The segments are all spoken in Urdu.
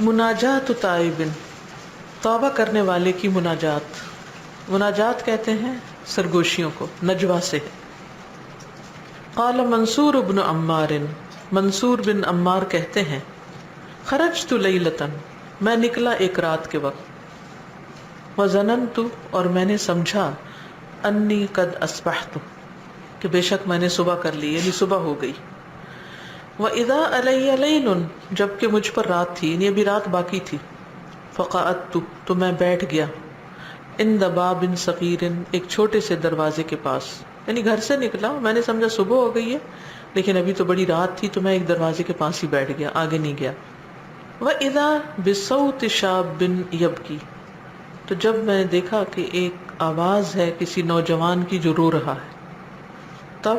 مناجات تائبن، توبہ کرنے والے کی مناجات. مناجات کہتے ہیں سرگوشیوں کو، نجوہ سے. قال منصور بن عمار، منصور بن عمار کہتے ہیں خرجت لیلۃ، میں نکلا ایک رات کے وقت. وظننت، اور میں نے سمجھا، انی قد اصبحت، کہ بے شک میں نے صبح کر لی، یعنی صبح ہو گئی. وَإِذَا عَلَيَّ لَيْلٌ، جبکہ مجھ پر رات تھی، یعنی ابھی رات باقی تھی. فَقَعَدْتُ، تو میں بیٹھ گیا. عِنْدَ بَابٍ صَغِيرٍ، ایک چھوٹے سے دروازے کے پاس. یعنی گھر سے نکلا، میں نے سمجھا صبح ہو گئی ہے، لیکن ابھی تو بڑی رات تھی، تو میں ایک دروازے کے پاس ہی بیٹھ گیا، آگے نہیں گیا. وَإِذَا بِصَوْتِ شَابٍ يَبْكِي، تو جب میں نے دیکھا کہ ایک آواز ہے کسی نوجوان کی جو رو رہا ہے. تب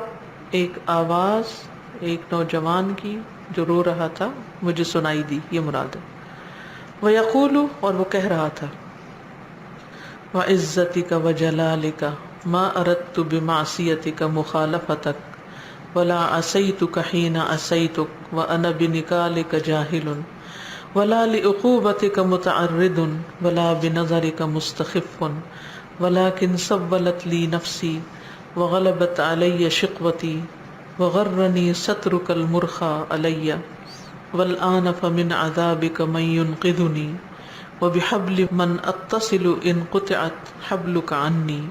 ایک آواز ایک نوجوان کی جو رو رہا تھا مجھے سنائی دی، یہ مراد ہے. وَيَقُولُ، اور وہ کہہ رہا تھا، وَعِزَّتِكَ وَجَلَالِكَ مَا أَرَدْتُ بِمَعْصِيَتِكَ مُخَالَفَتَكَ وَلَا عَصَيْتُكَ حِينَ عَصَيْتُكَ وَأَنَا بِنِكَالِكَ جَاهِلٌ وَلَا لِعُقُوبَتِكَ مُتَعَرِّضٌ وَلَا بِنَظَرِكَ مُسْتَخِفٌ وَلَكِنْ سَوَّلَتْ لِي نَفْسِي وَغَلَبَتْ عَلَيَّ شِقْوَتِي وَغَرَّنِي سَتْرُكَ الْمُرْخَى عَلَيَّ وَالْآنَ فَمِنْ عَذَابِكَ مَنْ يُنْقِذُنِي وَبِحَبْلِ مَنْ أَتَّصِلُ إِنْ قُطِعَتْ حَبْلُكَ عَنِّي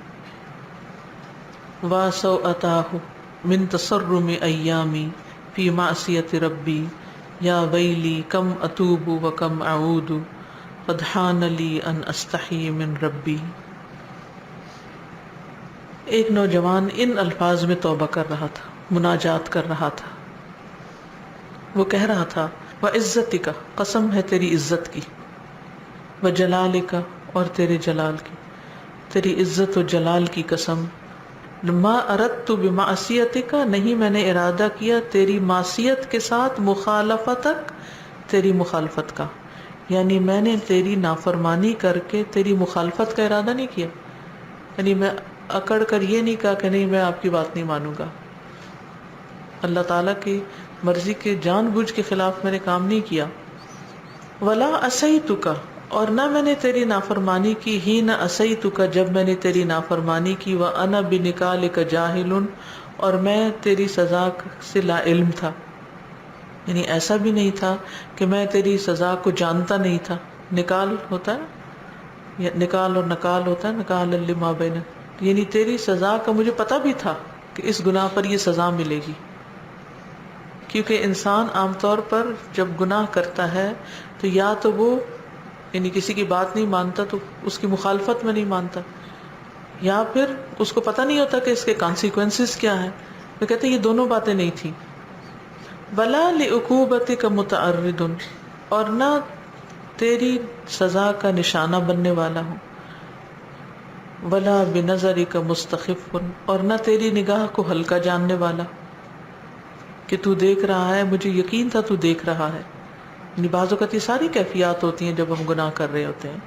وَسَوْأَتَاهُ مِنْ تَصَرُّمِ أَيَّامِي فِي مَعْصِيَةِ رَبِّي يَا وَيْلِي كَمْ أَتُوبُ وَكَمْ أَعُودُ قَدْ حَانَ لِي أَنْ أَسْتَحْيِي مِنْ رَبِّي. ایک نوجوان ان الفاظ میں توبہ کر رہا تھا، مناجات کر رہا تھا. وہ کہہ رہا تھا، وَعِزَّتِكَ، قسم ہے تیری عزت کی، وَجَلَالِكَ، اور تیرے جلال کی، تیری عزت و جلال کی قسم. مَا أَرَدْتُ بِمَعْصِيَتِكَ، نہیں میں نے ارادہ کیا تیری معصیت کے ساتھ، مخالفتک، تیری مخالفت کا، یعنی میں نے تیری نافرمانی کر کے تیری مخالفت کا ارادہ نہیں کیا. یعنی میں اکڑ کر یہ نہیں کہا کہ نہیں میں آپ کی بات نہیں مانوں گا. اللہ تعالیٰ کی مرضی کے جان بوجھ کے خلاف میں نے کام نہیں کیا. ولا عصیتک، اور نہ میں نے تیری نافرمانی کی، ہی نہ عصیتک، جب میں نے تیری نافرمانی کی. وانا بنکالک جاہل، اور میں تیری سزا سے لا علم تھا. یعنی ایسا بھی نہیں تھا کہ میں تیری سزا کو جانتا نہیں تھا. نکال ہوتا ہے یا نکال اور نکال ہوتا ہے، نکال لما بین، یعنی تیری سزا کا مجھے پتہ بھی تھا کہ اس گناہ پر یہ سزا ملے گی. کیونکہ انسان عام طور پر جب گناہ کرتا ہے تو یا تو وہ یعنی کسی کی بات نہیں مانتا تو اس کی مخالفت میں نہیں مانتا، یا پھر اس کو پتہ نہیں ہوتا کہ اس کے کانسیکوینسز کیا ہیں. وہ کہتے ہیں یہ دونوں باتیں نہیں تھیں. ولا لعقوبتک متعرض، اور نہ تیری سزا کا نشانہ بننے والا ہوں. ولا بنظرک مستخف، اور نہ تیری نگاہ کو ہلکا جاننے والا کہ تو دیکھ رہا ہے، مجھے یقین تھا تو دیکھ رہا ہے. یعنی بعض اوقات یہ ساری کیفیات ہوتی ہیں جب ہم گناہ کر رہے ہوتے ہیں.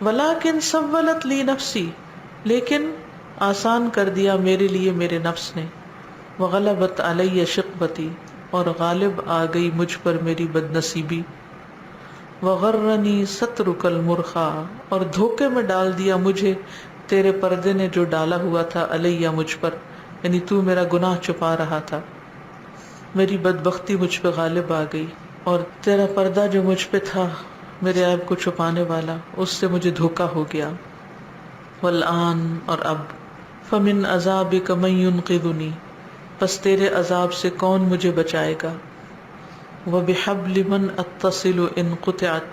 ولیکن سولت لی نفسی، لیکن آسان کر دیا میرے لیے میرے نفس نے. وغلبت علی شقوتی، اور غالب آ گئی مجھ پر میری بد نصیبی. وغرنی سترک المرخا، اور دھوکے میں ڈال دیا مجھے تیرے پردے نے جو ڈالا ہوا تھا، علیہ مجھ پر، یعنی تو میرا گناہ چھپا رہا تھا. میری بدبختی مجھ پہ غالب آ گئی، اور تیرا پردہ جو مجھ پہ تھا میرے عیب کو چھپانے والا، اس سے مجھے دھوکا ہو گیا. والآن، اور اب، فمن عذابک من ینقذنی، پس تیرے عذاب سے کون مجھے بچائے گا. وبحبل من اتصل ان قطعت،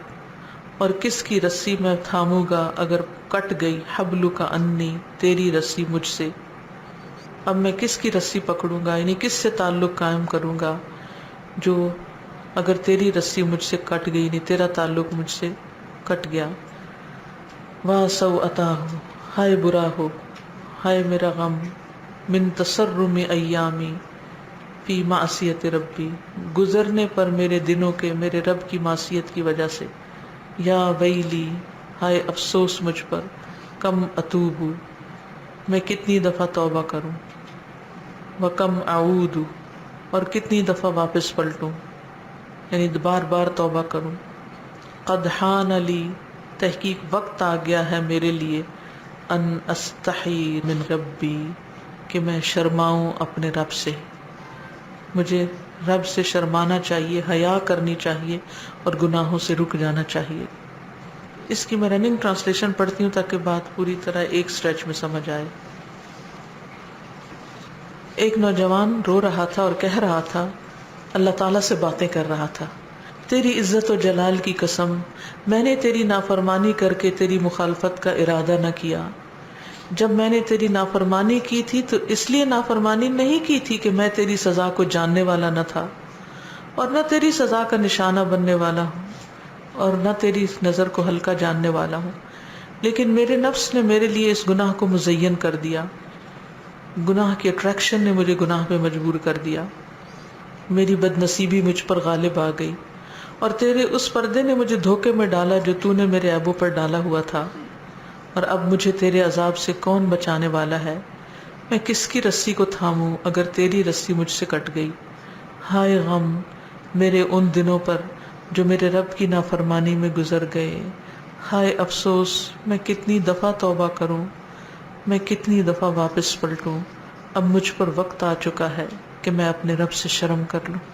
اور کس کی رسی میں تھاموں گا اگر کٹ گئی، حبلک انی، تیری رسی مجھ سے. اب میں کس کی رسی پکڑوں گا، یعنی کس سے تعلق قائم کروں گا جو اگر تیری رسی مجھ سے کٹ گئی، نہیں تیرا تعلق مجھ سے کٹ گیا. وَسَوْأَتَاهُ، ہائے برا ہو، ہائے میرا غم. من تسرم ایامی فی معصیت ربی، گزرنے پر میرے دنوں کے میرے رب کی معصیت کی وجہ سے. یا ویلی، ہائے افسوس مجھ پر. کم اتوب، میں کتنی دفعہ توبہ کروں. وکم اعود، اور کتنی دفعہ واپس پلٹوں، یعنی بار بار توبہ کروں. قد حان لی، تحقیق وقت آ گیا ہے میرے لیے، ان استحی من ربی، کہ میں شرماؤں اپنے رب سے، مجھے رب سے شرمانا چاہیے، حیا کرنی چاہیے اور گناہوں سے رک جانا چاہیے۔ اس کی میں رننگ ٹرانسلیشن پڑھتی ہوں تاکہ بات پوری طرح ایک سٹریچ میں سمجھ آئے۔ ایک نوجوان رو رہا تھا اور کہہ رہا تھا، اللہ تعالیٰ سے باتیں کر رہا تھا، تیری عزت و جلال کی قسم، میں نے تیری نافرمانی کر کے تیری مخالفت کا ارادہ نہ کیا۔ جب میں نے تیری نافرمانی کی تھی تو اس لیے نافرمانی نہیں کی تھی کہ میں تیری سزا کو جاننے والا نہ تھا، اور نہ تیری سزا کا نشانہ بننے والا ہوں، اور نہ تیری نظر کو ہلکا جاننے والا ہوں، لیکن میرے نفس نے میرے لیے اس گناہ کو مزین کر دیا، گناہ کی اٹریکشن نے مجھے گناہ پہ مجبور کر دیا، میری بد نصیبی مجھ پر غالب آ گئی، اور تیرے اس پردے نے مجھے دھوکے میں ڈالا جو تو نے میرے عیبوں پر ڈالا ہوا تھا، اور اب مجھے تیرے عذاب سے کون بچانے والا ہے؟ میں کس کی رسی کو تھاموں اگر تیری رسی مجھ سے کٹ گئی؟ ہائے غم میرے ان دنوں پر جو میرے رب کی نافرمانی میں گزر گئے، ہائے افسوس میں کتنی دفعہ توبہ کروں، میں کتنی دفعہ واپس پلٹوں، اب مجھ پر وقت آ چکا ہے کہ میں اپنے رب سے شرم کر لوں۔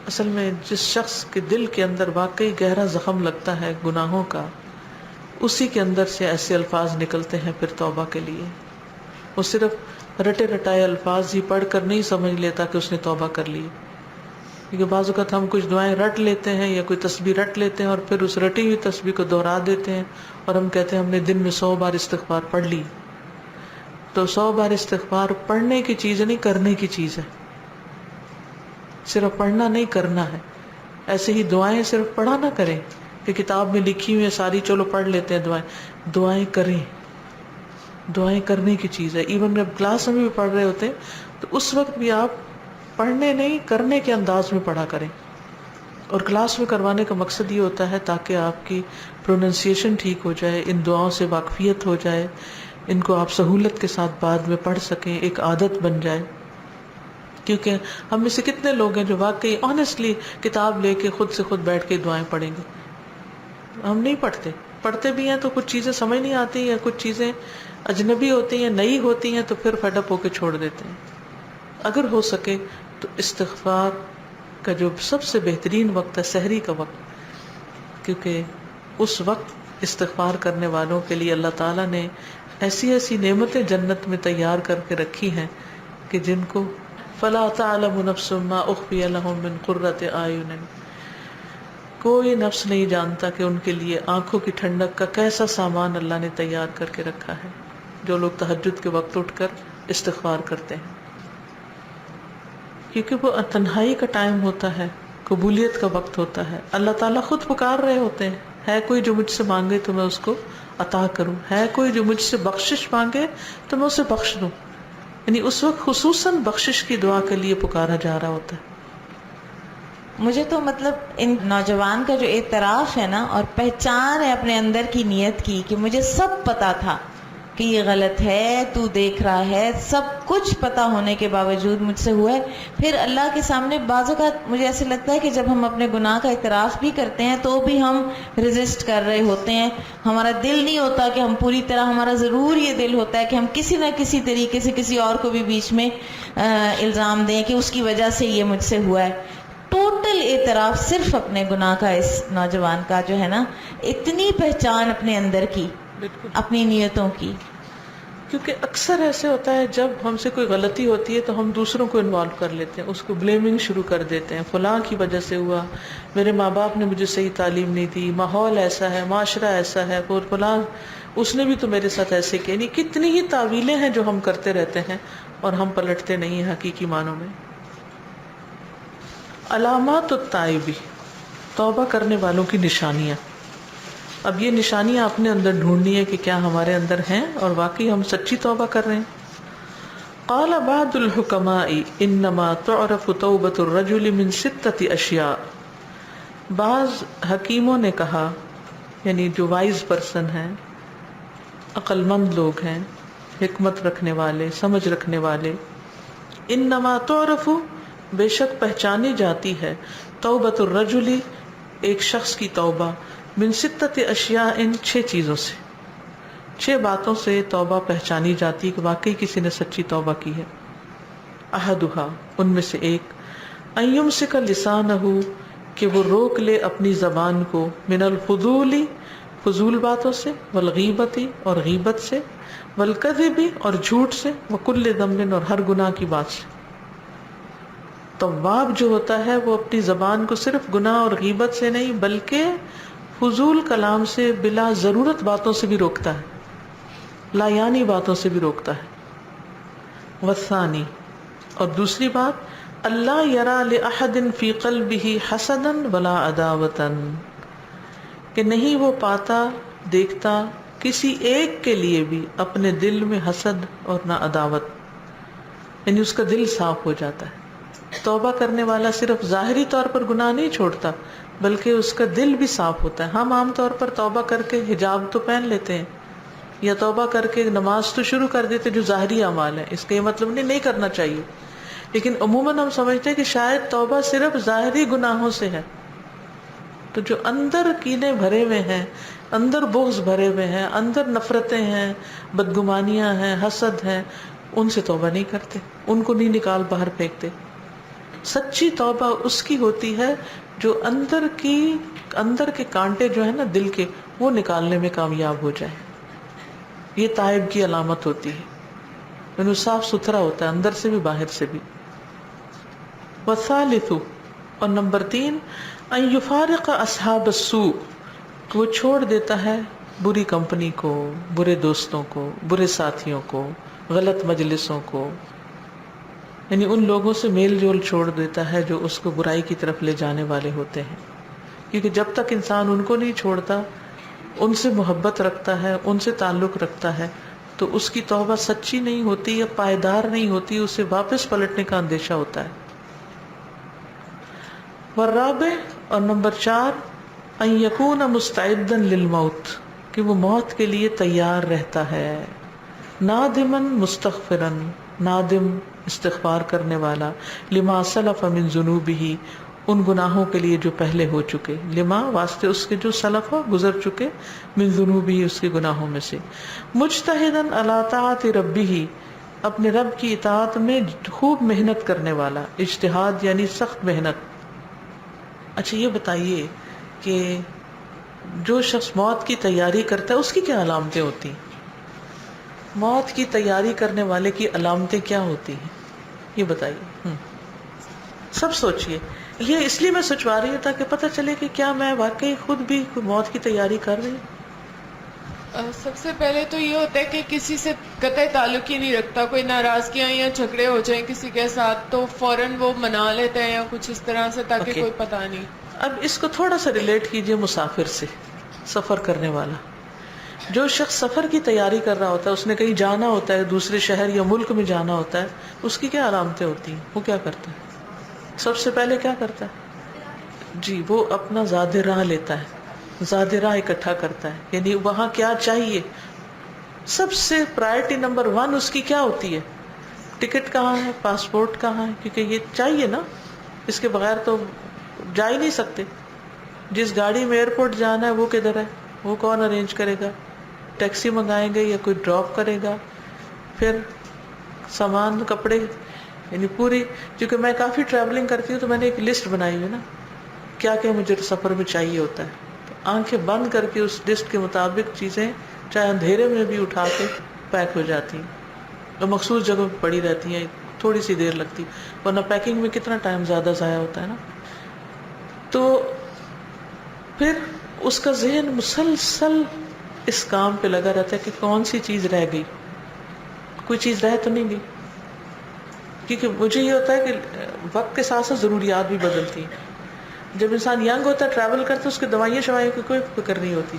اصل میں جس شخص کے دل کے اندر واقعی گہرا زخم لگتا ہے گناہوں کا، اسی کے اندر سے ایسے الفاظ نکلتے ہیں پھر توبہ کے لیے۔ وہ صرف رٹے رٹائے الفاظ ہی پڑھ کر نہیں سمجھ لیتا کہ اس نے توبہ کر لی، کیونکہ بعض اوقات ہم کچھ دعائیں رٹ لیتے ہیں یا کوئی تسبیح رٹ لیتے ہیں اور پھر اس رٹی ہوئی تسبیح کو دہرا دیتے ہیں، اور ہم کہتے ہیں ہم نے دن میں 100 بار استغفار پڑھ لی۔ تو 100 بار استغفار پڑھنے کی چیز نہیں، کرنے کی چیز ہے، صرف پڑھنا نہیں کرنا ہے۔ ایسے ہی دعائیں صرف پڑھا نہ کریں کہ کتاب میں لکھی ہوئی ساری چلو پڑھ لیتے ہیں دعائیں، دعائیں کریں، دعائیں کرنے کی چیز ہے۔ ایون جب کلاس میں بھی پڑھ رہے ہوتے ہیں تو اس وقت بھی آپ پڑھنے نہیں کرنے کے انداز میں پڑھا کریں، اور کلاس میں کروانے کا مقصد یہ ہوتا ہے تاکہ آپ کی پروننسیشن ٹھیک ہو جائے، ان دعاؤں سے واقفیت ہو جائے، ان کو آپ سہولت کے ساتھ بعد میں پڑھ سکیں، ایک عادت بن جائے۔ کیونکہ ہم میں سے کتنے لوگ ہیں جو واقعی آنیسٹلی کتاب لے کے خود سے خود بیٹھ کے دعائیں پڑھیں گے؟ ہم نہیں پڑھتے بھی ہیں تو کچھ چیزیں سمجھ نہیں آتی یا کچھ چیزیں اجنبی ہوتی ہیں، نئی ہوتی ہیں، تو پھر فیڈ اپ ہو کے چھوڑ دیتے ہیں۔ اگر ہو سکے تو استغفار کا جو سب سے بہترین وقت ہے سحری کا وقت، کیونکہ اس وقت استغفار کرنے والوں کے لیے اللہ تعالیٰ نے ایسی ایسی نعمتیں جنت میں تیار کر کے رکھی ہیں کہ جن کو فلا تعلم نفس ما اخفی لهم من قرۃ اعین، کوئی نفس نہیں جانتا کہ ان کے لیے آنکھوں کی ٹھنڈک کا کیسا سامان اللہ نے تیار کر کے رکھا ہے، جو لوگ تہجد کے وقت اٹھ کر استغفار کرتے ہیں، کیونکہ وہ تنہائی کا ٹائم ہوتا ہے، قبولیت کا وقت ہوتا ہے، اللہ تعالیٰ خود پکار رہے ہوتے ہیں، ہے کوئی جو مجھ سے مانگے تو میں اس کو عطا کروں، ہے کوئی جو مجھ سے بخشش مانگے تو میں اسے بخش دوں، یعنی اس وقت خصوصاً بخشش کی دعا کے لیے پکارا جا رہا ہوتا ہے۔ مجھے تو مطلب ان نوجوان کا جو اعتراف ہے نا اور پہچان ہے اپنے اندر کی نیت کی کہ مجھے سب پتا تھا کہ یہ غلط ہے، تو دیکھ رہا ہے، سب کچھ پتا ہونے کے باوجود مجھ سے ہوا ہے، پھر اللہ کے سامنے بعض اوقات مجھے ایسے لگتا ہے کہ جب ہم اپنے گناہ کا اعتراف بھی کرتے ہیں تو بھی ہم ریزسٹ کر رہے ہوتے ہیں، ہمارا دل نہیں ہوتا کہ ہم پوری طرح، ہمارا ضرور یہ دل ہوتا ہے کہ ہم کسی نہ کسی طریقے سے کسی اور کو بھی بیچ میں الزام دیں کہ اس کی وجہ سے یہ مجھ سے ہوا ہے۔ ٹوٹل اعتراف صرف اپنے گناہ کا اس نوجوان کا جو ہے نا، اتنی پہچان اپنے اندر کی، بالکل، اپنی نیتوں کی۔ کیونکہ اکثر ایسے ہوتا ہے جب ہم سے کوئی غلطی ہوتی ہے تو ہم دوسروں کو انوالو کر لیتے ہیں، اس کو بلیمنگ شروع کر دیتے ہیں، فلاں کی وجہ سے ہوا، میرے ماں باپ نے مجھے صحیح تعلیم نہیں دی، ماحول ایسا ہے، معاشرہ ایسا ہے، اور فلاں اس نے بھی تو میرے ساتھ ایسے کیا، نہیں کتنی ہی تعویلیں ہیں جو ہم کرتے رہتے ہیں اور ہم پلٹتے نہیں ہیں حقیقی معنوں میں۔ علامات التائبی، توبہ کرنے والوں کی نشانیاں۔ اب یہ نشانیاں اپنے اندر ڈھونڈنی ہے کہ کیا ہمارے اندر ہیں اور واقعی ہم سچی توبہ کر رہے ہیں۔ قال بعض الحکماء انما تعرف توبۃ الرجل من 6 اشیاء، بعض حکیموں نے کہا، یعنی جو وائز پرسن ہیں، عقل مند لوگ ہیں، حکمت رکھنے والے، سمجھ رکھنے والے، انما تعرف، بے شک پہچانی جاتی ہے، توبۃ الرجل، ایک شخص کی توبہ من ستت اشیاء، ان 6 چیزوں سے، 6 باتوں سے توبہ پہچانی جاتی ہے کہ واقعی کسی نے سچی توبہ کی ہے. احدھا، ان میں سے ایک، ان یمسک لسانہ، کہ وہ روک لے اپنی زبان کو، من الفضول، فضول باتوں سے، والغیبت، اور غیبت سے، والکذب، اور جھوٹ سے، وکل ذنب، اور ہر گناہ کی بات سے. تواب جو ہوتا ہے وہ اپنی زبان کو صرف گناہ اور غیبت سے نہیں بلکہ فضول کلام سے، بلا ضرورت باتوں سے بھی روکتا ہے، لا یعنی باتوں سے بھی روکتا ہے. والثانی، اور دوسری بات، اللہ یرا لأحد فی قلبہ حسدا ولا عداوتا، کہ نہیں وہ پاتا دیکھتا کسی ایک کے لیے بھی اپنے دل میں حسد اور نہ عداوت، یعنی اس کا دل صاف ہو جاتا ہے. توبہ کرنے والا صرف ظاہری طور پر گناہ نہیں چھوڑتا بلکہ اس کا دل بھی صاف ہوتا ہے. ہم عام طور پر توبہ کر کے حجاب تو پہن لیتے ہیں یا توبہ کر کے نماز تو شروع کر دیتے جو ظاہری اعمال ہے، اس کا یہ مطلب نہیں کرنا چاہیے، لیکن عموماً ہم سمجھتے ہیں کہ شاید توبہ صرف ظاہری گناہوں سے ہے. تو جو اندر کینے بھرے ہوئے ہیں، اندر بغض بھرے ہوئے ہیں، اندر نفرتیں ہیں، بدگمانیاں ہیں، حسد ہیں، ان سے توبہ نہیں کرتے، ان کو نہیں نکال باہر پھینکتے. سچی توبہ اس کی ہوتی ہے جو اندر کے کانٹے جو ہے نا دل کے، وہ نکالنے میں کامیاب ہو جائے. یہ تائب کی علامت ہوتی ہے، یعنی صاف ستھرا ہوتا ہے اندر سے بھی باہر سے بھی. والثالث، اور نمبر 3، ان یفارق اصحاب السوء، وہ چھوڑ دیتا ہے بری کمپنی کو، برے دوستوں کو، برے ساتھیوں کو، غلط مجلسوں کو، یعنی ان لوگوں سے میل جول چھوڑ دیتا ہے جو اس کو برائی کی طرف لے جانے والے ہوتے ہیں. کیونکہ جب تک انسان ان کو نہیں چھوڑتا، ان سے محبت رکھتا ہے، ان سے تعلق رکھتا ہے، تو اس کی توبہ سچی نہیں ہوتی یا پائیدار نہیں ہوتی، اسے واپس پلٹنے کا اندیشہ ہوتا ہے. والرابع، اور نمبر 4، ان یکون مستعدا للموت، کہ وہ موت کے لیے تیار رہتا ہے. نادما مستغفرا، نادم استغفار کرنے والا، لما سلف من ذنوبہ، ان گناہوں کے لیے جو پہلے ہو چکے، لما واسطے اس کے جو سلف گزر چکے، من ذنوبہ اس کے گناہوں میں سے. مجتہدا علی طاعت ربہ، اپنے رب کی اطاعت میں خوب محنت کرنے والا، اجتہاد یعنی سخت محنت. اچھا یہ بتائیے کہ جو شخص موت کی تیاری کرتا ہے اس کی کیا علامتیں ہوتی ہیں؟ موت کی تیاری کرنے والے کی علامتیں کیا ہوتی ہیں یہ بتائیے. سب سوچئے. یہ اس لیے میں سوچوا رہی ہوں تاکہ پتہ چلے کہ کیا میں واقعی خود بھی موت کی تیاری کر رہی ہوں. سب سے پہلے تو یہ ہوتا ہے کہ کسی سے قطعی تعلق ہی نہیں رکھتا، کوئی ناراضگیاں یا جھگڑے ہو جائیں کسی کے ساتھ تو فوراً وہ منا لیتا ہے یا کچھ اس طرح سے، تاکہ Okay. کوئی پتہ نہیں. اب اس کو تھوڑا سا ریلیٹ کیجئے مسافر سے، سفر کرنے والا. جو شخص سفر کی تیاری کر رہا ہوتا ہے، اس نے کہیں جانا ہوتا ہے، دوسرے شہر یا ملک میں جانا ہوتا ہے، اس کی کیا علامتیں ہوتی ہیں؟ وہ کیا کرتا ہے؟ سب سے پہلے کیا کرتا ہے؟ جی، وہ اپنا زاد راہ لیتا ہے، زاد راہ اکٹھا کرتا ہے، یعنی وہاں کیا چاہیے. سب سے پرائرٹی نمبر 1 اس کی کیا ہوتی ہے؟ ٹکٹ کہاں ہے، پاسپورٹ کہاں ہے، کیونکہ یہ چاہیے نا، اس کے بغیر تو جا ہی نہیں سکتے. جس گاڑی میں ایئرپورٹ جانا ہے وہ کدھر ہے، وہ کون ارینج کرے گا؟ ٹیکسی منگائیں گے یا کوئی ڈراپ کرے گا؟ پھر سامان، کپڑے، یعنی پوری، کیونکہ میں کافی ٹریولنگ کرتی ہوں تو میں نے ایک لسٹ بنائی ہوئی نا کیا کیا مجھے سفر میں چاہیے ہوتا ہے. تو آنکھیں بند کر کے اس لسٹ کے مطابق چیزیں چاہے اندھیرے میں بھی اٹھا کے پیک ہو جاتی ہیں اور مخصوص جگہ پہ پڑی رہتی ہیں، تھوڑی سی دیر لگتی، ورنہ پیکنگ میں کتنا ٹائم زیادہ ضائع ہوتا ہے نا. تو پھر اس کا ذہن مسلسل اس کام پہ لگا رہتا ہے کہ کون سی چیز رہ گئی، کوئی چیز رہ تو نہیں گئی. کیونکہ مجھے یہ ہوتا ہے کہ وقت کے ساتھ ساتھ ضروریات بھی بدلتی ہیں. جب انسان ینگ ہوتا ہے، ٹریول کرتا ہے، اس کی دوائیاں شوائیوں کی کوئی فکر نہیں ہوتی،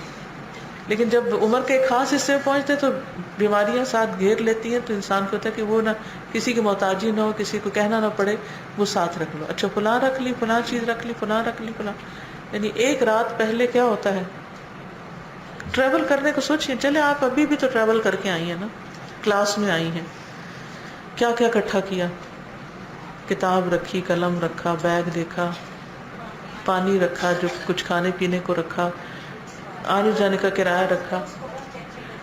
لیکن جب عمر کے ایک خاص حصے میں پہنچتے تو بیماریاں ساتھ گھیر لیتی ہیں، تو انسان کو ہوتا ہے کہ وہ نہ کسی کی محتاجی نہ ہو، کسی کو کہنا نہ پڑے، وہ ساتھ رکھ لو. اچھا فلاں رکھ لی، فلاں چیز رکھ لی، فلاں رکھ لی، فلاں. یعنی ایک رات پہلے کیا ہوتا ہے ٹریول کرنے کو سوچیے. چلے آپ ابھی بھی تو ٹریول کر کے آئی ہیں نا، کلاس میں آئی ہیں، کیا کیا اکٹھا کیا؟ کتاب رکھی، قلم رکھا، بیگ دیکھا، پانی رکھا, جو کچھ کھانے پینے کو رکھا, آنے جانے کا کرایہ رکھا.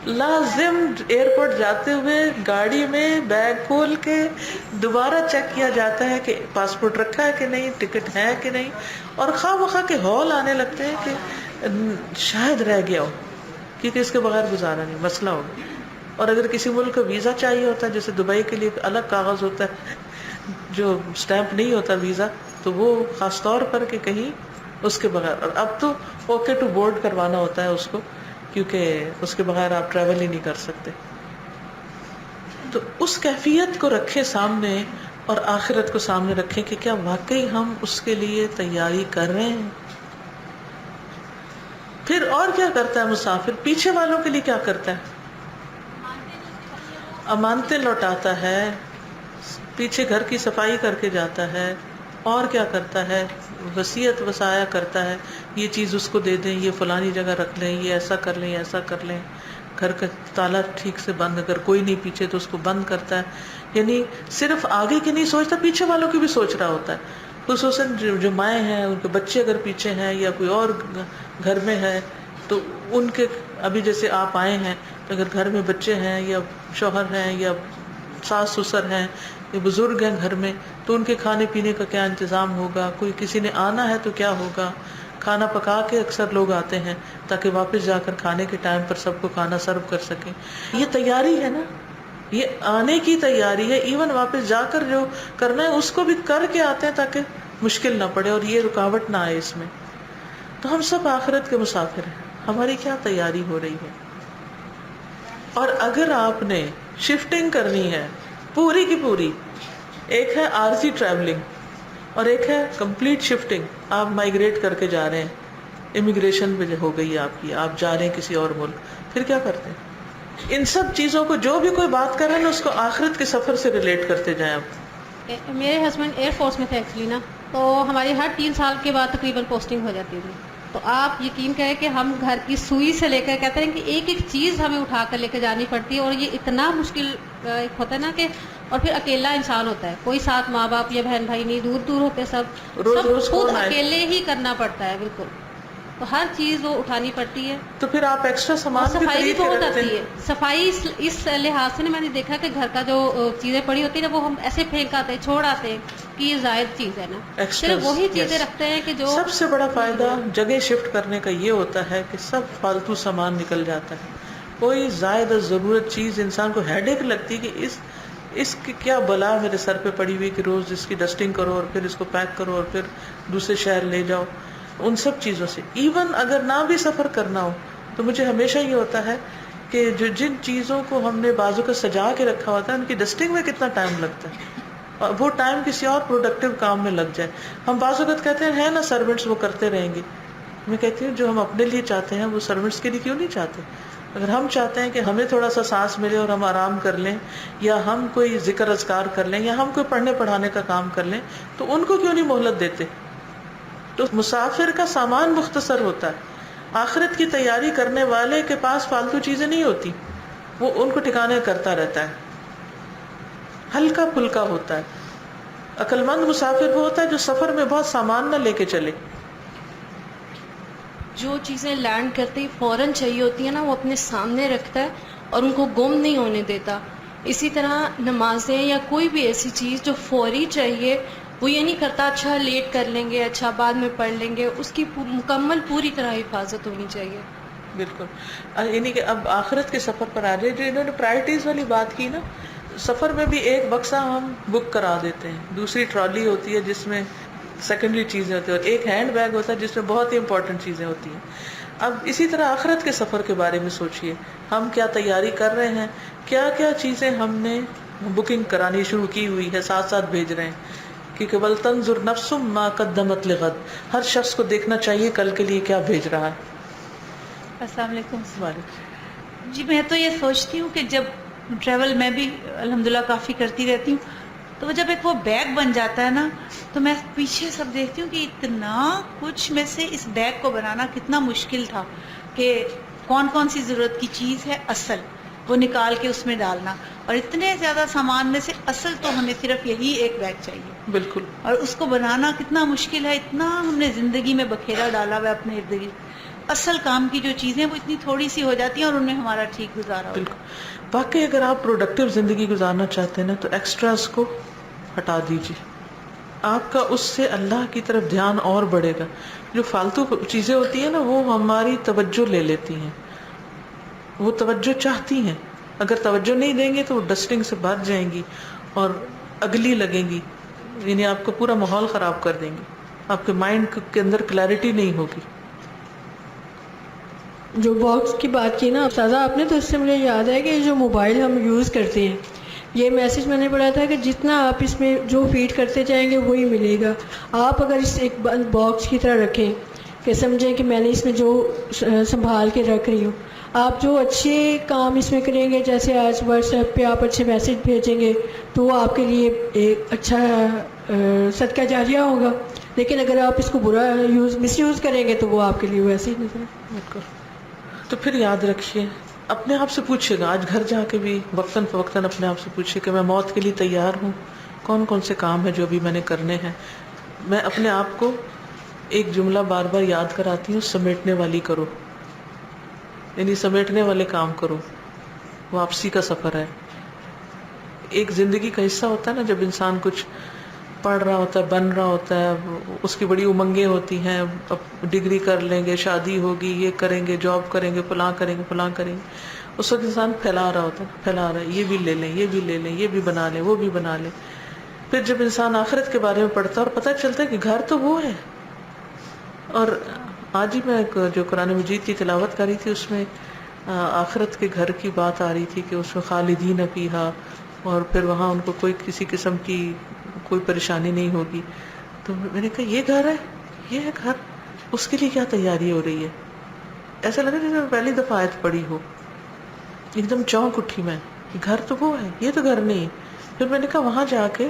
لازم ایئرپورٹ جاتے ہوئے گاڑی میں بیگ کھول کے دوبارہ چیک کیا جاتا ہے کہ پاسپورٹ رکھا ہے کہ نہیں, ٹکٹ ہے کہ نہیں, اور خواہ مخواہ کے ہال آنے لگتے ہیں کہ شاید رہ گیا ہو, کیونکہ اس کے بغیر گزارا نہیں, مسئلہ ہوگا. اور اگر کسی ملک کا ویزا چاہیے ہوتا ہے, جیسے دبئی کے لیے الگ کاغذ ہوتا ہے جو سٹیمپ نہیں ہوتا ویزا, تو وہ خاص طور پر کہ کہیں اس کے بغیر. اور اب تو اوکے ٹو بورڈ کروانا ہوتا ہے اس کو, کیونکہ اس کے بغیر آپ ٹریول ہی نہیں کر سکتے. تو اس کیفیت کو رکھے سامنے اور آخرت کو سامنے رکھیں کہ کیا واقعی ہم اس کے لیے تیاری کر رہے ہیں. پھر اور کیا کرتا ہے مسافر, پیچھے والوں کے لیے کیا کرتا ہے؟ امانتیں لوٹاتا ہے, پیچھے گھر کی صفائی کر کے جاتا ہے, اور کیا کرتا ہے, وصیت وصایا کرتا ہے, یہ چیز اس کو دے دیں, یہ فلانی جگہ رکھ لیں, یہ ایسا کر لیں, ایسا کر لیں, گھر کا تالا ٹھیک سے بند, اگر کوئی نہیں پیچھے تو اس کو بند کرتا ہے. یعنی صرف آگے کی نہیں سوچتا, پیچھے والوں کی بھی سوچ رہا ہوتا ہے. خصوصاً جو مائیں ہیں, ان کے بچے اگر پیچھے ہیں یا کوئی اور گھر میں ہے, تو ان کے, ابھی جیسے آپ آئے ہیں تو اگر گھر میں بچے ہیں یا شوہر ہیں یا ساس سسر ہیں یا بزرگ ہیں گھر میں, تو ان کے کھانے پینے کا کیا انتظام ہوگا, کوئی کسی نے آنا ہے تو کیا ہوگا. کھانا پکا کے اکثر لوگ آتے ہیں تاکہ واپس جا کر کھانے کے ٹائم پر سب کو کھانا سرو کر سکیں. یہ تیاری ہے نا, یہ آنے کی تیاری ہے. ایون واپس جا کر جو کرنا ہے اس کو بھی کر کے آتے ہیں تاکہ مشکل نہ پڑے اور یہ رکاوٹ نہ آئے اس میں. تو ہم سب آخرت کے مسافر ہیں, ہماری کیا تیاری ہو رہی ہے. اور اگر آپ نے شفٹنگ کرنی ہے پوری کی پوری, ایک ہے عارضی ٹریولنگ اور ایک ہے کمپلیٹ شفٹنگ, آپ مائگریٹ کر کے جا رہے ہیں, امیگریشن پہ ہو گئی آپ کی, آپ جا رہے ہیں کسی اور ملک, پھر کیا کرتے ہیں؟ ان سب چیزوں کو جو بھی کوئی بات کر رہے ہیں نا, اس کو آخرت کے سفر سے ریلیٹ کرتے جائیں آپ. میرے ہسبینڈ ایئر فورس میں تھے ایکچولی نا, تو ہماری ہر 3 سال کے بعد تقریباً پوسٹنگ ہو جاتی تھی. تو آپ یقین کریں کہ ہم گھر کی سوئی سے لے کر, کہتے ہیں کہ ایک ایک چیز ہمیں اٹھا کر لے کے جانی پڑتی ہے, اور یہ اتنا مشکل ہوتا ہے نا کہ, اور پھر اکیلا انسان ہوتا ہے, کوئی ساتھ ماں باپ یا بہن بھائی نہیں, دور دور ہوتے سب, روز خود اکیلے ہی کرنا پڑتا ہے بالکل. تو ہر چیز وہ اٹھانی پڑتی ہے. تو پھر آپ ایکسٹرا سامان صفائی بھی بہت رکھتے آتی ہیں. ہے. صفائی اس لحاظ سے میں نے دیکھا کہ گھر کا جو چیزیں پڑی ہوتی ہیں وہ ہم ایسے پھینک آتے ہیں, چھوڑ آتے ہیں کہ یہ زائد چیز ہے نا, صرف وہی چیزیں رکھتے ہیں کہ جو. سب سے بڑا فائدہ جگہ شفٹ کرنے کا یہ ہوتا ہے کہ سب فالتو سامان نکل جاتا ہے. کوئی زائد ضرورت چیز انسان کو ہیڈ ایک لگتی کہ اس کی کیا بلا میرے سر پہ پڑی ہوئی کہ روز اس کی ڈسٹنگ کرو اور پھر اس کو پیک کرو اور پھر دوسرے شہر لے جاؤ. ان سب چیزوں سے ایون اگر نہ بھی سفر کرنا ہو تو مجھے ہمیشہ یہ ہوتا ہے کہ جو جن چیزوں کو ہم نے بازو کا سجا کے رکھا ہوتا ہے ان کی ڈسٹنگ میں کتنا ٹائم لگتا ہے, اور وہ ٹائم کسی اور پروڈکٹیو کام میں لگ جائے. ہم بعض اوقات کہتے ہیں نا سروینٹس وہ کرتے رہیں گے, میں کہتی ہوں جو ہم اپنے لیے چاہتے ہیں وہ سروینٹس کے لیے کیوں نہیں چاہتے. اگر ہم چاہتے ہیں کہ ہمیں تھوڑا سا سانس ملے اور ہم آرام کر لیں, یا ہم کوئی ذکر اذکار کر لیں, یا ہم کوئی پڑھنے پڑھانے کا کام کر لیں, تو ان کو کیوں نہیں مہلت دیتے. تو مسافر کا سامان مختصر ہوتا ہے, آخرت کی تیاری کرنے والے کے پاس فالتو چیزیں نہیں ہوتی, وہ ان کو ٹھکانے کرتا رہتا ہے, ہلکا پھلکا ہوتا ہے. عقل مند مسافر وہ ہوتا ہے جو سفر میں بہت سامان نہ لے کے چلے. جو چیزیں لینڈ کرتے ہی فوراً چاہیے ہوتی ہیں نا, وہ اپنے سامنے رکھتا ہے اور ان کو گم نہیں ہونے دیتا. اسی طرح نمازیں یا کوئی بھی ایسی چیز جو فوری چاہیے, وہ یہ نہیں کرتا اچھا لیٹ کر لیں گے, اچھا بعد میں پڑھ لیں گے, اس کی مکمل پوری طرح حفاظت ہونی چاہیے. بالکل. یعنی کہ اب آخرت کے سفر پر آ جائے, جو انہوں نے پرائرٹیز والی بات کی نا, سفر میں بھی ایک بکسا ہم بک کرا دیتے ہیں, دوسری ٹرالی ہوتی ہے جس میں سیکنڈری چیزیں ہوتی ہیں, اور ایک ہینڈ بیگ ہوتا ہے جس میں بہت ہی امپورٹنٹ چیزیں ہوتی ہیں. اب اسی طرح آخرت کے سفر کے بارے میں سوچئے, ہم کیا تیاری کر رہے ہیں, کیا کیا چیزیں ہم نے بکنگ کرانی شروع کی ہوئی ہے, ساتھ ساتھ بھیج رہے ہیں, کیونکہ وَلْتَنْظُرْ نَفْسٌ مَا قَدَّمَتْ لِغَدٍ, ہر شخص کو دیکھنا چاہیے کل کے لیے کیا بھیج رہا ہے. السلام علیکم. جی میں تو یہ سوچتی ہوں کہ جب ٹریول میں بھی الحمدللہ کافی کرتی رہتی ہوں, تو جب ایک وہ بیگ بن جاتا ہے نا, تو میں پیچھے سب دیکھتی ہوں کہ اتنا کچھ میں سے اس بیگ کو بنانا کتنا مشکل تھا, کہ کون کون سی ضرورت کی چیز ہے اصل, وہ نکال کے اس میں ڈالنا, اور اتنے زیادہ سامان میں سے اصل تو ہمیں صرف یہی ایک بیگ چاہیے, بالکل. اور اس کو بنانا کتنا مشکل ہے, اتنا ہم نے زندگی میں بکھیرا ڈالا ہوا ہے اپنے ارد گرد. اصل کام کی جو چیزیں وہ اتنی تھوڑی سی ہو جاتی ہیں اور ان میں ہمارا ٹھیک گزارا ہوتا ہے. بالکل. باقی اگر آپ پروڈکٹیو زندگی گزارنا چاہتے ہیں نا تو ایکسٹراز کو ہٹا دیجیے. آپ کا اس سے اللہ کی طرف دھیان اور بڑھے گا. جو فالتو چیزیں ہوتی ہیں نا وہ ہماری توجہ لے لیتی ہیں, وہ توجہ چاہتی ہیں. اگر توجہ نہیں دیں گے تو وہ ڈسٹنگ سے بھر جائیں گی اور اگلی لگیں گی, یعنی آپ کو پورا ماحول خراب کر دیں گی, آپ کے مائنڈ کے اندر کلیئرٹی نہیں ہوگی. جو باکس کی بات کی نا استاذہ آپ نے, تو اس سے مجھے یاد ہے کہ جو موبائل ہم یوز کرتے ہیں, یہ میسج میں نے پڑھا تھا کہ جتنا آپ اس میں جو فیڈ کرتے جائیں گے وہی ملے گا. آپ اگر اس ایک باکس کی طرح رکھیں کہ سمجھیں کہ میں نے اس میں جو سنبھال کے رکھ رہی ہوں, آپ جو اچھے کام اس میں کریں گے, جیسے آج واٹس ایپ پہ آپ اچھے میسج بھیجیں گے تو وہ آپ کے لیے ایک اچھا صدقہ جاریہ ہوگا. لیکن اگر آپ اس کو برا مس یوز کریں گے تو وہ آپ کے لیے ویسے ہی نظر. بالکل. تو پھر یاد رکھیے, اپنے آپ سے پوچھیے گا, آج گھر جا کے بھی وقتاً فوقتاً اپنے آپ سے پوچھیے کہ میں موت کے لیے تیار ہوں, کون کون سے کام ہیں جو ابھی میں نے کرنے ہیں. میں اپنے آپ کو ایک جملہ بار بار یاد کراتی ہوں, سمیٹنے والی کرو, یعنی سمیٹنے والے کام کرو. واپسی کا سفر ہے, ایک زندگی کا حصہ ہوتا ہے نا جب انسان کچھ پڑھ رہا ہوتا ہے, بن رہا ہوتا ہے, اس کی بڑی امنگیں ہوتی ہیں, اب ڈگری کر لیں گے, شادی ہوگی, یہ کریں گے, جاب کریں گے, فلاں کریں گے, فلاں کریں گے. اس وقت انسان پھیلا رہا ہوتا ہے, پھیلا رہا ہے, یہ بھی لے لیں, یہ بھی لے لیں, یہ بھی بنا لیں, وہ بھی بنا لیں. پھر جب انسان آخرت کے بارے میں پڑھتا ہے اور پتہ چلتا ہے کہ گھر تو وہ ہے. اور آج ہی میں جو قرآن مجید کی تلاوت کر رہی تھی اس میں آخرت کے گھر کی بات آ رہی تھی کہ اس میں خالدین فیہا, اور پھر وہاں ان کو کوئی کسی قسم کی کوئی پریشانی نہیں ہوگی. تو میں نے کہا یہ گھر ہے, یہ ہے گھر, اس کے لیے کیا تیاری ہو رہی ہے. ایسا لگا جیسے میں پہلی دفعہ آیت پڑھی ہو, ایک دم چونک اٹھی میں, گھر تو وہ ہے, یہ تو گھر نہیں. پھر میں نے کہا وہاں جا کے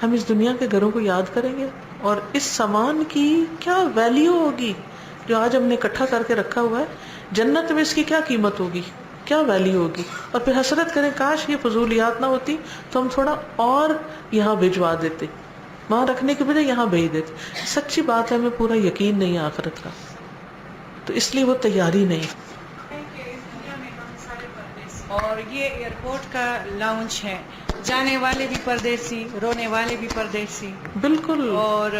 ہم اس دنیا کے گھروں کو یاد کریں گے اور اس سامان کی کیا ویلیو ہوگی جو آج ہم نے اکٹھا کر کے رکھا ہوا ہے. جنت میں اس کی کیا قیمت ہوگی, کیا ویلیو ہوگی. اور پھر حسرت کریں کاش یہ فضولیات نہ ہوتی تو ہم تھوڑا اور یہاں بھجوا دیتے, وہاں رکھنے کے بجائے یہاں بھیج دیتے. سچی بات ہے, ہمیں پورا یقین نہیں ہے آخرت کا, تو اس لیے وہ تیاری نہیں. اور یہ ایئرپورٹ کا لاؤنج ہے, جانے والے بھی پردیسی, رونے والے بھی پردیسی. بالکل. اور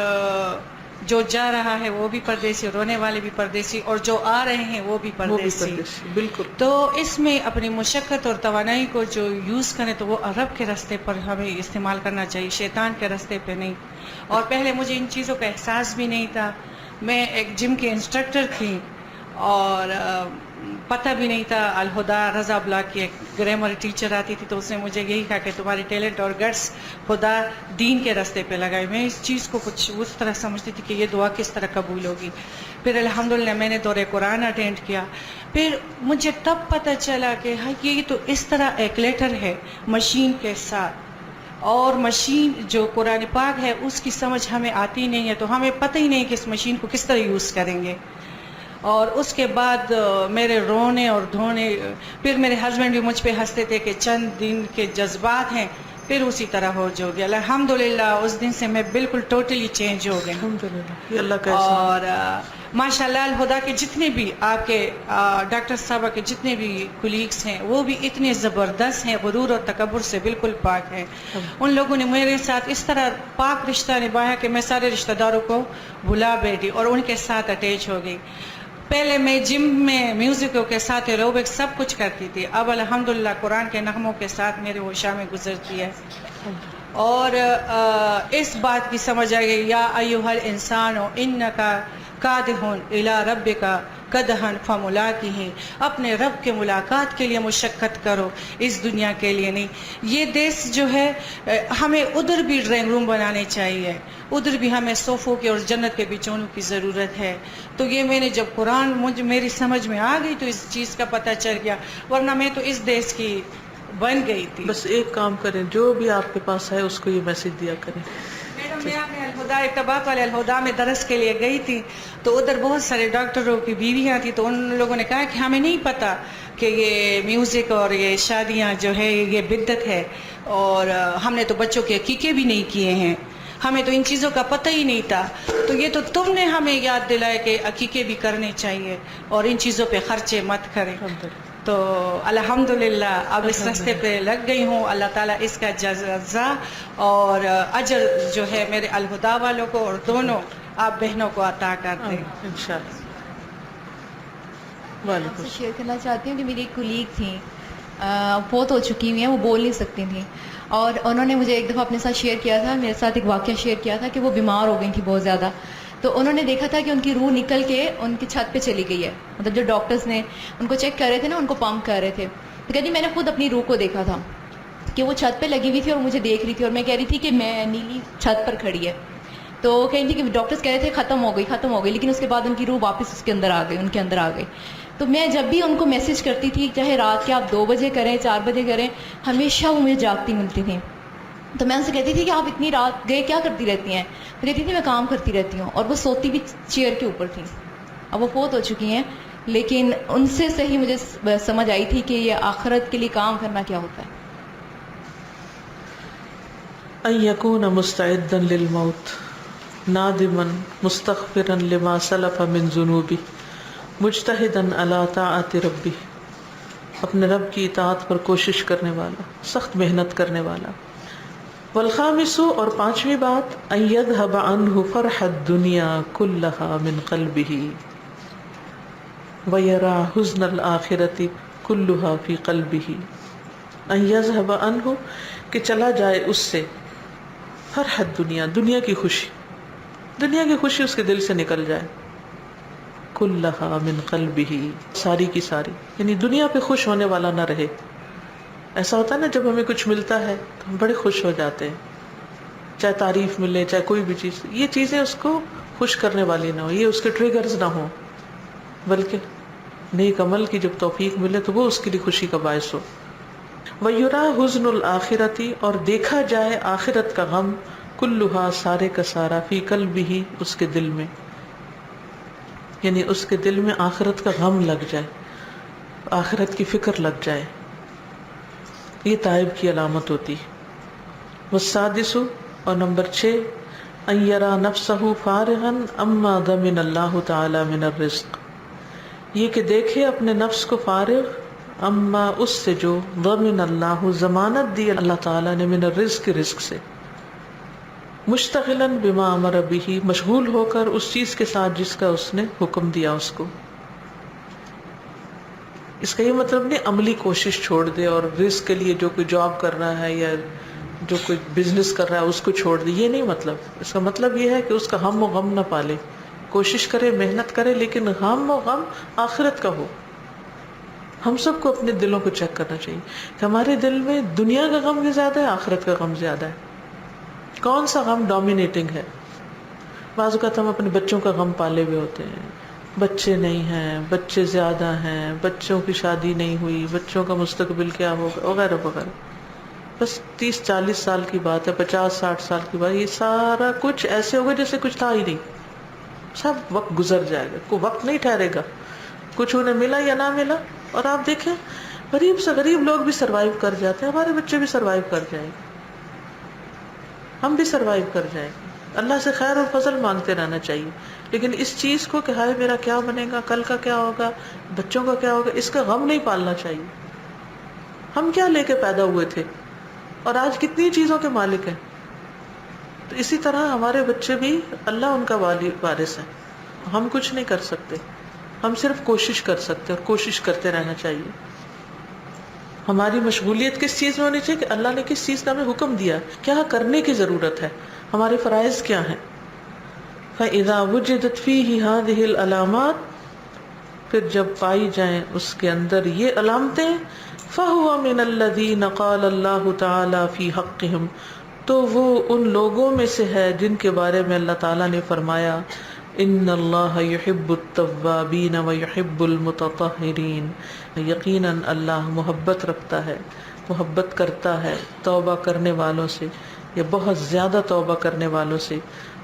جو جا رہا ہے وہ بھی پردیسی, رونے والے بھی پردیسی, اور جو آ رہے ہیں وہ بھی پردیسی. بالکل. تو اس میں اپنی مشقت اور توانائی کو جو یوز کریں تو وہ عرب کے راستے پر ہمیں استعمال کرنا چاہیے, شیطان کے راستے پہ نہیں. اور پہلے مجھے ان چیزوں کا احساس بھی نہیں تھا. میں ایک جم کے انسٹرکٹر تھی اور پتہ بھی نہیں تھا. الہدا رضا بلاک کی ایک گرامر ٹیچر آتی تھی تو اس نے مجھے یہی کہا کہ تمہاری ٹیلنٹ اور گٹس خدا دین کے راستے پہ لگائے. میں اس چیز کو کچھ اس طرح سمجھتی تھی کہ یہ دعا کس طرح قبول ہوگی. پھر الحمدللہ میں نے دورہ قرآن اٹینڈ کیا. پھر مجھے تب پتہ چلا کہ ہاں یہ تو اس طرح ایک لیٹر ہے مشین کے ساتھ, اور مشین جو قرآن پاک ہے اس کی سمجھ ہمیں آتی نہیں ہے, تو ہمیں پتہ ہی نہیں کہ اس مشین کو کس طرح یوز کریں گے. اور اس کے بعد میرے رونے اور دھونے, پھر میرے ہسبینڈ بھی مجھ پہ ہنستے تھے کہ چند دن کے جذبات ہیں, پھر اسی طرح ہو جو گیا. الحمدللہ اس دن سے میں بالکل ٹوٹلی چینج ہو گئی. الحمدللہ, اللہ کا احسان. اور ماشاءاللہ الہدا کے جتنے بھی آپ کے ڈاکٹر صاحبہ کے جتنے بھی کولیگس ہیں وہ بھی اتنے زبردست ہیں, غرور اور تکبر سے بالکل پاک ہیں. ان لوگوں نے میرے ساتھ اس طرح پاک رشتہ نبھایا کہ میں سارے رشتہ داروں کو بھلا بیٹھی اور ان کے ساتھ اٹیچ ہو گئی. پہلے میں جم میں میوزکوں کے ساتھ ایروبک سب کچھ کرتی تھی, اب الحمدللہ قرآن کے نغموں کے ساتھ میرے وہ شامیں گزرتی ہے. اور اس بات کی سمجھ آ گئی, یا ایھا الانسان انکا کادحون الی ربک کدحن فملاقیہ, اپنے رب کے ملاقات کے لیے مشقت کرو, اس دنیا کے لیے نہیں. یہ دیش جو ہے ہمیں ادھر بھی ڈرائنگ روم بنانے چاہیے, ادھر بھی ہمیں صوفوں کی اور جنت کے بچونوں کی ضرورت ہے. تو یہ میں نے جب قرآن میری سمجھ میں آ گئی تو اس چیز کا پتہ چل گیا, ورنہ میں تو اس دیش کی بن گئی تھی. بس ایک کام کریں, جو بھی آپ کے پاس ہے اس کو یہ میسج دیا کریں. میڈم میں اپنے الہدا اتباق والے الہدا میں درس کے لیے گئی تھی, تو ادھر بہت سارے ڈاکٹروں کی بیویاں تھیں, تو ان لوگوں نے کہا کہ ہمیں نہیں پتہ کہ یہ میوزک اور یہ شادیاں جو ہے یہ بدعت ہے، اور ہم نے تو بچوں کے عقیقے بھی نہیں کیے ہیں، ہمیں تو ان چیزوں کا پتہ ہی نہیں تھا، تو یہ تو تم نے ہمیں یاد دلایا کہ عقیقے بھی کرنے چاہیے اور ان چیزوں پہ خرچے مت کریں. تو الحمدللہ اب اس راستے پہ لگ گئی ہوں. اللہ تعالیٰ اس کا جزا اور اجر جو ہے میرے الہدا والوں کو اور دونوں آپ بہنوں کو عطا کر دیں. انشاءاللہ. آپ وعلیکم سے شیئر کرنا چاہتی ہوں کہ میری ایک کولیگ تھیں، فوت ہو چکی ہوئی ہیں، وہ بول نہیں سکتی تھیں، اور انہوں نے مجھے ایک دفعہ اپنے ساتھ شیئر کیا تھا، میرے ساتھ ایک واقعہ شیئر کیا تھا کہ وہ بیمار ہو گئی تھی بہت زیادہ. تو انہوں نے دیکھا تھا کہ ان کی روح نکل کے ان کی چھت پہ چلی گئی ہے، مطلب جو ڈاکٹرز نے ان کو چیک کر رہے تھے نا، ان کو پمپ کر رہے تھے. تو کہتی میں نے خود اپنی روح کو دیکھا تھا کہ وہ چھت پہ لگی ہوئی تھی اور مجھے دیکھ رہی تھی، اور میں کہہ رہی تھی کہ میں نیلی چھت پر کھڑی ہے. تو کہیں تھی کہ ڈاکٹرز کہہ رہے تھے ختم ہو گئی، لیکن اس کے بعد ان کی روح واپس اس کے اندر آ گئی، ان کے اندر آ گئی. تو میں جب بھی ان کو میسج کرتی تھی، چاہے رات کے آپ 2 بجے کریں 4 بجے کریں، ہمیشہ وہ مجھے جاگتی ملتی تھیں. تو میں ان سے کہتی تھی کہ آپ اتنی رات گئے کیا کرتی رہتی ہیں؟ تو کہتی تھی میں کام کرتی رہتی ہوں، اور وہ سوتی بھی چیئر کے اوپر تھیں. اب وہ فوت ہو چکی ہیں، لیکن ان سے صحیح مجھے سمجھ آئی تھی کہ یہ آخرت کے لیے کام کرنا کیا ہوتا ہے. ان یکون مستعدا للموت نادما مستغفرا لما سلف من ذنوبه مجتہدا علی طاعت ربہ، اپنے رب کی اطاعت پر کوشش کرنے والا، سخت محنت کرنے والا. والخامس، اور 5ویں بات، ان یذهب عنہ فرح الدنیا کلھا من قلبہ ویرا حزن الآخرۃ کلھا فی قلبہ. ان یذهب عنہ، کہ چلا جائے اس سے، فرح الدنیا، دنیا کی خوشی، دنیا کی خوشی اس کے دل سے نکل جائے. کلھا من قلبہ، ساری کی ساری، یعنی دنیا پہ خوش ہونے والا نہ رہے. ایسا ہوتا ہے نا جب ہمیں کچھ ملتا ہے تو ہم بڑے خوش ہو جاتے ہیں، چاہے تعریف ملے چاہے کوئی بھی چیز، یہ چیزیں اس کو خوش کرنے والی نہ ہو، یہ اس کے ٹریگرز نہ ہوں، بلکہ نیک عمل کی جب توفیق ملے تو وہ اس کے لیے خوشی کا باعث ہو. وَيُرَى حُزْنُ الْآخِرَةِ، اور دیکھا جائے آخرت کا غم، کلھا، سارے کا سارا، فی قلبہ، اس کے دل میں، یعنی اس کے دل میں آخرت کا غم لگ جائے، آخرت کی فکر لگ جائے. یہ تائب کی علامت ہوتی. والسادس، اور نمبر 6، ان یرا نفسہ فارغا اما ضمن اللہ تعالی من الرزق، یہ کہ دیکھے اپنے نفس کو فارغ، اما اس سے جو ضمن اللہ، ضمانت دی اللہ تعالی نے، من الرزق، رزق سے، مشتغلا بما امر بہ، مشغول ہو کر اس چیز کے ساتھ جس کا اس نے حکم دیا اس کو. اس کا یہ مطلب نہیں عملی کوشش چھوڑ دے اور رزق کے لیے جو کوئی جاب کر رہا ہے یا جو کوئی بزنس کر رہا ہے اس کو چھوڑ دے، یہ نہیں مطلب. اس کا مطلب یہ ہے کہ اس کا ہم و غم نہ پالے، کوشش کرے، محنت کرے، لیکن ہم و غم آخرت کا ہو. ہم سب کو اپنے دلوں کو چیک کرنا چاہیے کہ ہمارے دل میں دنیا کا غم زیادہ ہے، آخرت کا غم زیادہ ہے، کون سا غم ڈومینیٹنگ ہے. بعض اوقات ہم اپنے بچوں کا غم پالے ہوئے ہوتے ہیں، بچے نہیں ہیں، بچے زیادہ ہیں، بچوں کی شادی نہیں ہوئی، بچوں کا مستقبل کیا ہوگا، وغیرہ وغیرہ. بس 30-40 سال کی بات ہے، 50-60 سال کی بات، یہ سارا کچھ ایسے ہوگا جیسے کچھ تھا ہی نہیں. سب وقت گزر جائے گا، کوئی وقت نہیں ٹھہرے گا، کچھ انہیں ملا یا نہ ملا. اور آپ دیکھیں غریب سے غریب لوگ بھی سروائیو کر جاتے ہیں، ہمارے بچے بھی سروائیو کر جائیں گے، ہم بھی سروائیو کر جائیں گے. اللہ سے خیر اور فضل مانگتے رہنا چاہیے، لیکن اس چیز کو کہ ہائے میرا کیا بنے گا، کل کا کیا ہوگا، بچوں کا کیا ہوگا، اس کا غم نہیں پالنا چاہیے. ہم کیا لے کے پیدا ہوئے تھے اور آج کتنی چیزوں کے مالک ہیں. تو اسی طرح ہمارے بچے بھی اللہ ان کا وارث ہے. ہم کچھ نہیں کر سکتے، ہم صرف کوشش کر سکتے اور کوشش کرتے رہنا چاہیے. ہماری مشغولیت کس چیز میں ہونی چاہیے کہ اللہ نے کس چیز کا ہمیں حکم دیا، کیا کرنے کی ضرورت ہے، ہمارے فرائض کیا ہیں. فَإِذَا وُجِدَتْ فِيهِ هَذِهِ الْعَلَامَاتِ، پھر جب پائی جائیں اس کے اندر یہ علامتیں، فَهُوَ مِنَ الَّذِينَ قَالَ اللَّهُ تَعَالَى فِي حَقِّهِمْ، تو وہ ان لوگوں میں سے ہے جن کے بارے میں اللہ تعالیٰ نے فرمایا ان اللہ یحب التوابین ویحب المتطہرین، یقیناً اللہ محبت رکھتا ہے، محبت کرتا ہے توبہ کرنے والوں سے، یا بہت زیادہ توبہ کرنے والوں سے،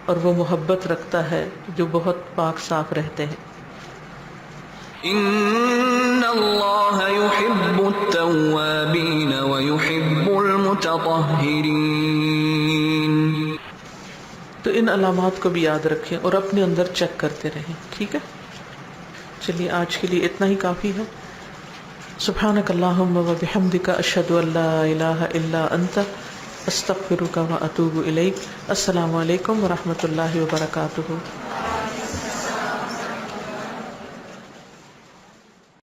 اور وہ محبت رکھتا ہے جو بہت پاک صاف رہتے ہیں. ان اللہ يحب التوابین ويحب المتطہرین. تو ان علامات کو بھی یاد رکھیں اور اپنے اندر چیک کرتے رہیں. ٹھیک ہے، چلیے آج کے لیے اتنا ہی کافی ہے. سبحانک اللہم و بحمدک، اشہد ان لا الہ الا انت، استغفرک و اتوب الیک. السلام علیکم و رحمۃ اللہ وبرکاتہ.